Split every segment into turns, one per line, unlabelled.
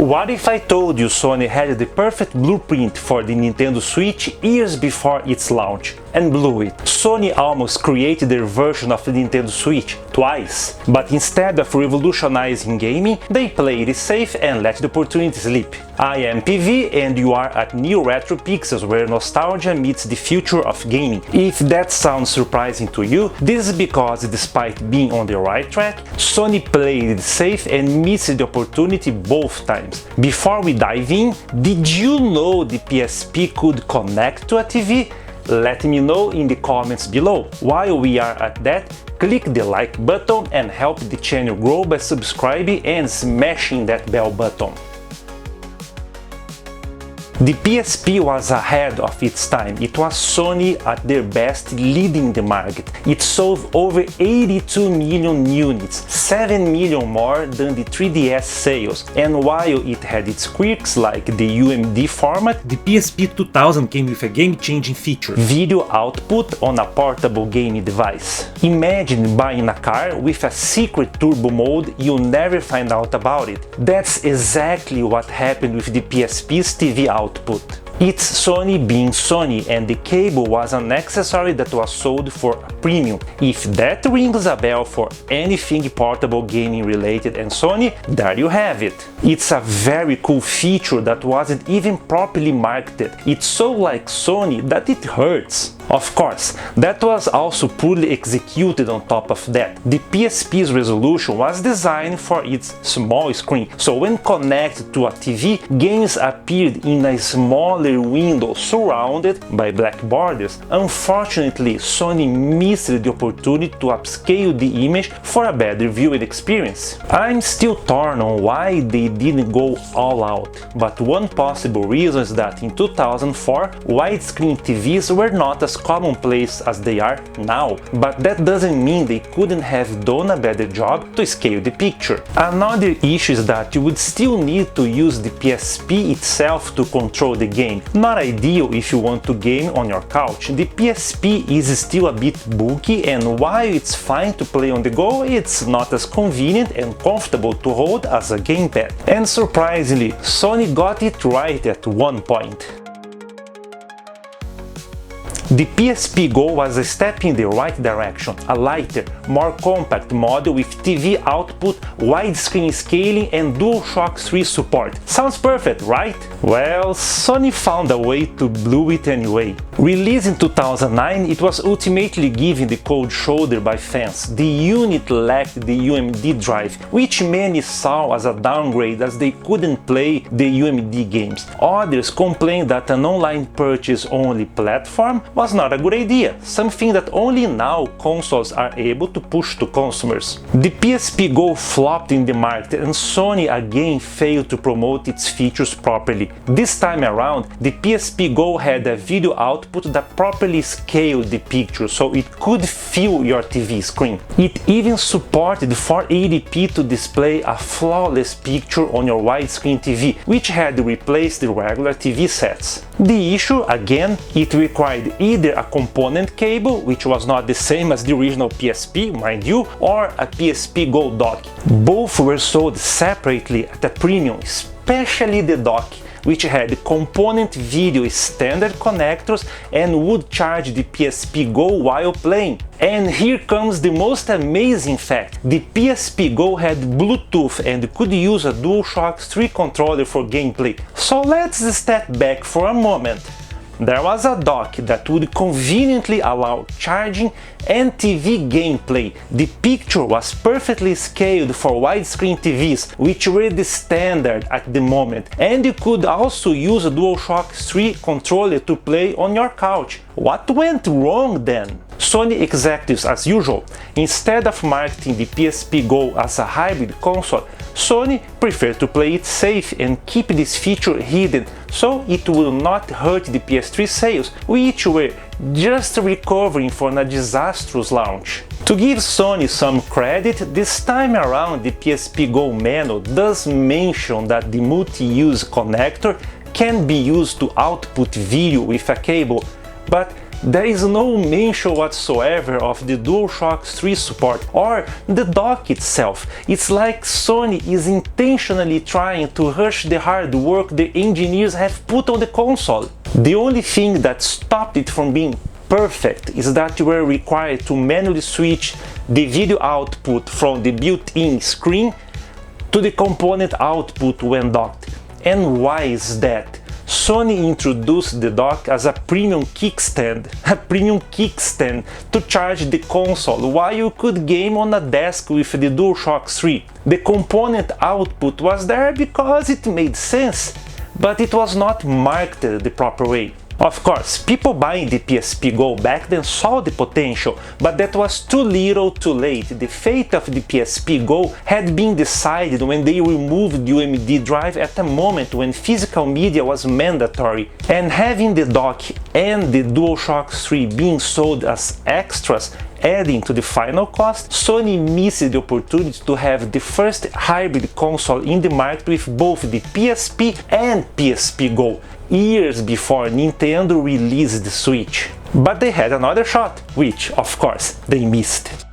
What if I told you Sony had the perfect blueprint for the Nintendo Switch years before its launch and blew it? Sony almost created their version of the Nintendo Switch twice, but instead of revolutionizing gaming, they played it safe and let the opportunity slip. I am PV and you are at NeoRetroPixels, where nostalgia meets the future of gaming. If that sounds surprising to you, this is because despite being on the right track, Sony played it safe and missed the opportunity both times. Before we dive in, did you know the PSP could connect to a TV? Let me know in the comments below. While we are at that, click the like button and help the channel grow by subscribing and smashing that bell button. The PSP was ahead of its time. It was Sony at their best, leading the market. It sold over 82 million units, 7 million more than the 3DS sales. And while it had its quirks like the UMD format, the PSP 2000 came with a game-changing feature: video output on a portable gaming device. Imagine buying a car with a secret turbo mode, you'll never find out about it. That's exactly what happened with the PSP's TV output. It's Sony being Sony, and the cable was an accessory that was sold for a premium. If that rings a bell for anything portable gaming related and Sony, there you have it. It's a very cool feature that wasn't even properly marketed. It's so like Sony that it hurts. Of course, that was also poorly executed on top of that. The PSP's resolution was designed for its small screen, so when connected to a TV, games appeared in a smaller window surrounded by black borders. Unfortunately, Sony missed the opportunity to upscale the image for a better viewing experience. I'm still torn on why they didn't go all out, but one possible reason is that in 2004, widescreen TVs were not as commonplace as they are now, but that doesn't mean they couldn't have done a better job to scale the picture. Another issue is that you would still need to use the PSP itself to control the game. Not ideal if you want to game on your couch. The PSP is still a bit bulky, and while it's fine to play on the go, it's not as convenient and comfortable to hold as a gamepad. And surprisingly, Sony got it right at one point. The PSP Go was a step in the right direction, a lighter, more compact model with TV output, widescreen scaling and DualShock 3 support. Sounds perfect, right? Well, Sony found a way to blow it anyway. Released in 2009, it was ultimately given the cold shoulder by fans. The unit lacked the UMD drive, which many saw as a downgrade as they couldn't play the UMD games. Others complained that an online purchase-only platform was not a good idea, something that only now consoles are able to push to consumers. The PSP Go flopped in the market and Sony again failed to promote its features properly. This time around, the PSP Go had a video output that properly scaled the picture so it could fill your TV screen. It even supported 480p to display a flawless picture on your widescreen TV, which had replaced the regular TV sets. The issue, again, it required either a component cable, which was not the same as the original PSP, mind you, or a PSP Go dock. Both were sold separately at a premium, especially the dock, which had component video standard connectors and would charge the PSP Go while playing. And here comes the most amazing fact: the PSP Go had Bluetooth and could use a DualShock 3 controller for gameplay. So let's step back for a moment. There was a dock that would conveniently allow charging and TV gameplay. The picture was perfectly scaled for widescreen TVs, which were the standard at the moment, and you could also use a DualShock 3 controller to play on your couch. What went wrong then? Sony executives, as usual, instead of marketing the PSP Go as a hybrid console, Sony preferred to play it safe and keep this feature hidden so it will not hurt the PS3 sales, which were just recovering from a disastrous launch. To give Sony some credit, this time around the PSP Go manual does mention that the multi-use connector can be used to output video with a cable, but there is no mention whatsoever of the DualShock 3 support or the dock itself. It's like Sony is intentionally trying to rush the hard work the engineers have put on the console. The only thing that stopped it from being perfect is that you were required to manually switch the video output from the built-in screen to the component output when docked. And why is that? Sony introduced the dock as a premium kickstand to charge the console while you could game on a desk with the DualShock 3. The component output was there because it made sense, but it was not marketed the proper way. Of course, people buying the PSP Go back then saw the potential, but that was too little too late. The fate of the PSP Go had been decided when they removed the UMD drive at a moment when physical media was mandatory. And having the dock and the DualShock 3 being sold as extras, adding to the final cost, Sony missed the opportunity to have the first hybrid console in the market with both the PSP and PSP Go, years before Nintendo released the Switch. But they had another shot, which, of course, they missed.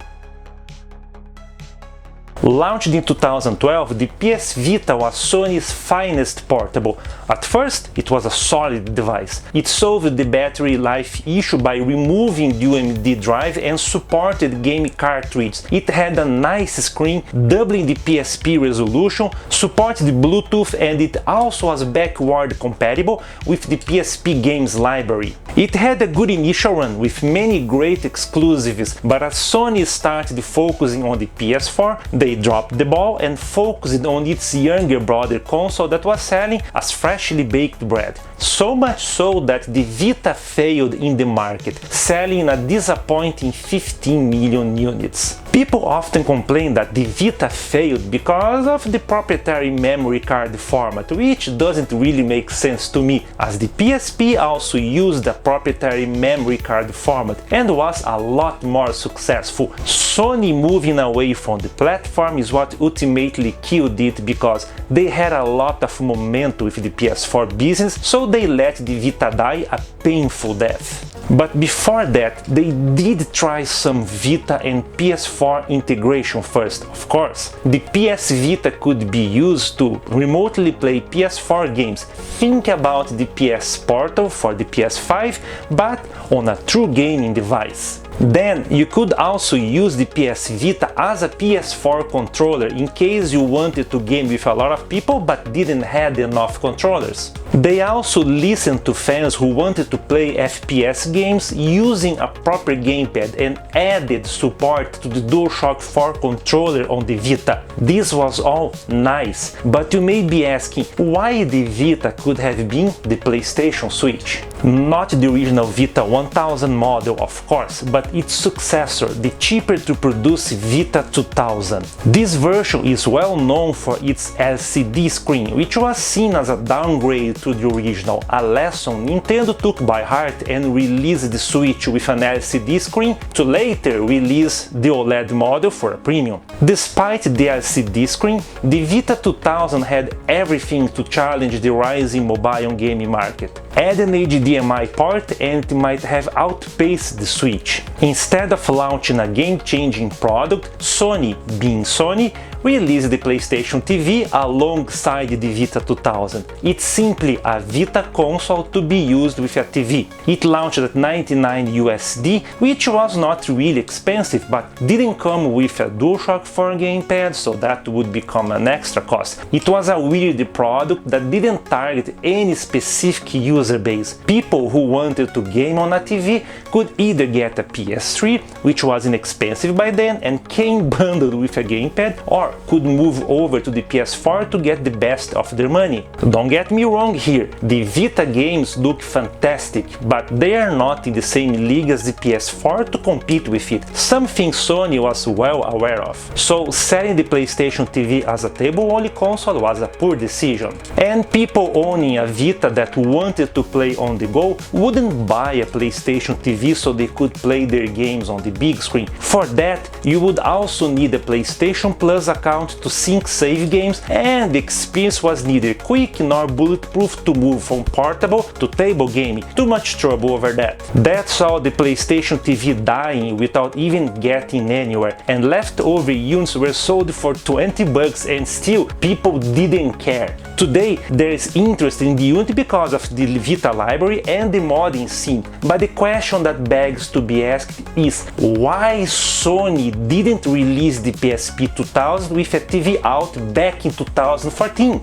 Launched in 2012, the PS Vita was Sony's finest portable. At first, it was a solid device. It solved the battery life issue by removing the UMD drive and supported game cartridges. It had a nice screen, doubling the PSP resolution, supported Bluetooth, and it also was backward compatible with the PSP games library. It had a good initial run with many great exclusives, but as Sony started focusing on the PS4, they dropped the ball and focused on its younger brother console that was selling as freshly baked bread. So much so that the Vita failed in the market, selling a disappointing 15 million units. People often complain that the Vita failed because of the proprietary memory card format, which doesn't really make sense to me, as the PSP also used a proprietary memory card format and was a lot more successful. Sony moving away from the platform is what ultimately killed it, because they had a lot of momentum with the PS4 business, so they let the Vita die a painful death. But before that, they did try some Vita and PS4 integration first, of course. The PS Vita could be used to remotely play PS4 games. Think about the PS Portal for the PS5, but on a true gaming device. Then you could also use the PS Vita as a PS4 controller in case you wanted to game with a lot of people but didn't have enough controllers. They also listened to fans who wanted to play FPS games using a proper gamepad and added support to the DualShock 4 controller on the Vita. This was all nice, but you may be asking why the Vita could have been the PlayStation Switch. Not the original Vita 1000 model, of course, but its successor, the cheaper to produce Vita 2000. This version is well known for its LCD screen, which was seen as a downgrade to the original, a lesson Nintendo took by heart and released the Switch with an LCD screen to later release the OLED model for a premium. Despite the LCD screen, the Vita 2000 had everything to challenge the rising mobile gaming market. Add an HDMI port and it might have outpaced the Switch. Instead of launching a game-changing product, Sony, being Sony, released the PlayStation TV alongside the Vita 2000. It's simply a Vita console to be used with a TV. It launched at $99 USD, which was not really expensive, but didn't come with a DualShock 4 gamepad, so that would become an extra cost. It was a weird product that didn't target any specific user base. People who wanted to game on a TV could either get a PS3, which was inexpensive by then and came bundled with a gamepad, or could move over to the PS4 to get the best of their money. Don't get me wrong here, the Vita games look fantastic, but they are not in the same league as the PS4 to compete with it, something Sony was well aware of. So selling the PlayStation TV as a table-only console was a poor decision. And people owning a Vita that wanted to play on the go wouldn't buy a PlayStation TV so they could play their games on the big screen. For that, you would also need a PlayStation Plus account to sync save games, and the experience was neither quick nor bulletproof to move from portable to table gaming. Too much trouble over that. That's all the PlayStation TV dying without even getting anywhere, and leftover units were sold for $20 and still people didn't care. Today there is interest in the unit because of the Vita library and the modding scene, but the question that begs to be asked is why Sony didn't release the PSP 2000 with a TV out back in 2014?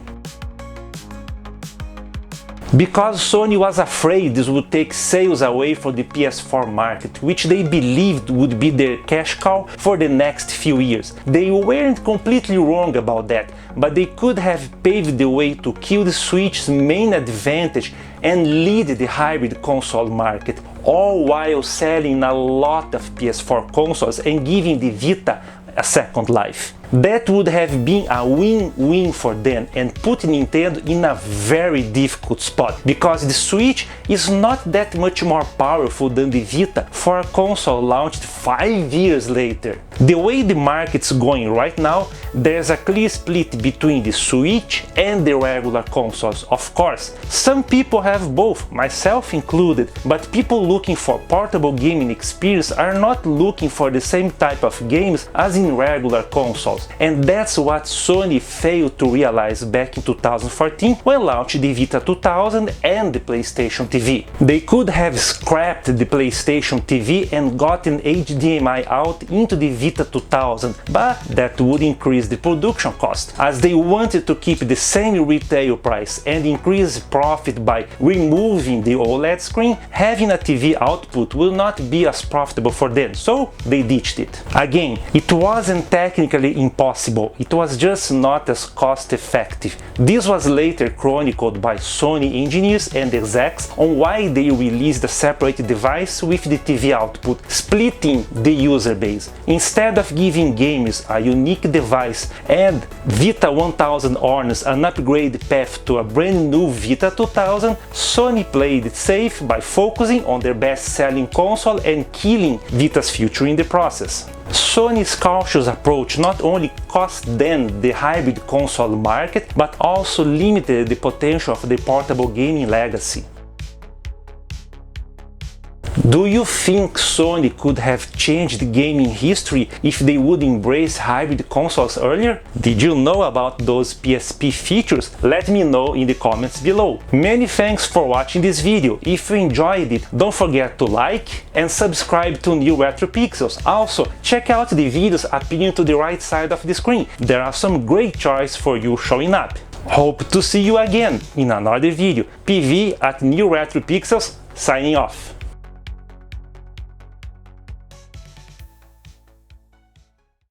Because Sony was afraid this would take sales away from the PS4 market, which they believed would be their cash cow for the next few years. They weren't completely wrong about that, but they could have paved the way to kill the Switch's main advantage and lead the hybrid console market, all while selling a lot of PS4 consoles and giving the Vita a second life. That would have been a win-win for them and put Nintendo in a very difficult spot, because the Switch is not that much more powerful than the Vita for a console launched 5 years later. The way the market's going right now, there's a clear split between the Switch and the regular consoles. Of course, some people have both, myself included, but people looking for portable gaming experience are not looking for the same type of games as in regular consoles. And that's what Sony failed to realize back in 2014 when launched the Vita 2000 and the PlayStation TV. They could have scrapped the PlayStation TV and gotten HDMI out into the Vita 2000, but that would increase the production cost. As they wanted to keep the same retail price and increase profit by removing the OLED screen, having a TV output will not be as profitable for them, so they ditched it. Again, it wasn't technically impossible, it was just not as cost effective. This was later chronicled by Sony engineers and execs on why they released a separate device with the TV output, splitting the user base. Instead of giving gamers a unique device and Vita 1000 owners an upgrade path to a brand new Vita 2000, Sony played it safe by focusing on their best-selling console and killing Vita's future in the process. Sony's cautious approach not only cost them the hybrid console market, but also limited the potential of the portable gaming legacy. Do you think Sony could have changed gaming history if they would embrace hybrid consoles earlier? Did you know about those PSP features? Let me know in the comments below. Many thanks for watching this video. If you enjoyed it, don't forget to like and subscribe to NeoRetroPixels. Also, check out the videos appearing to the right side of the screen. There are some great choices for you showing up. Hope to see you again in another video. PV at NeoRetroPixels, signing off.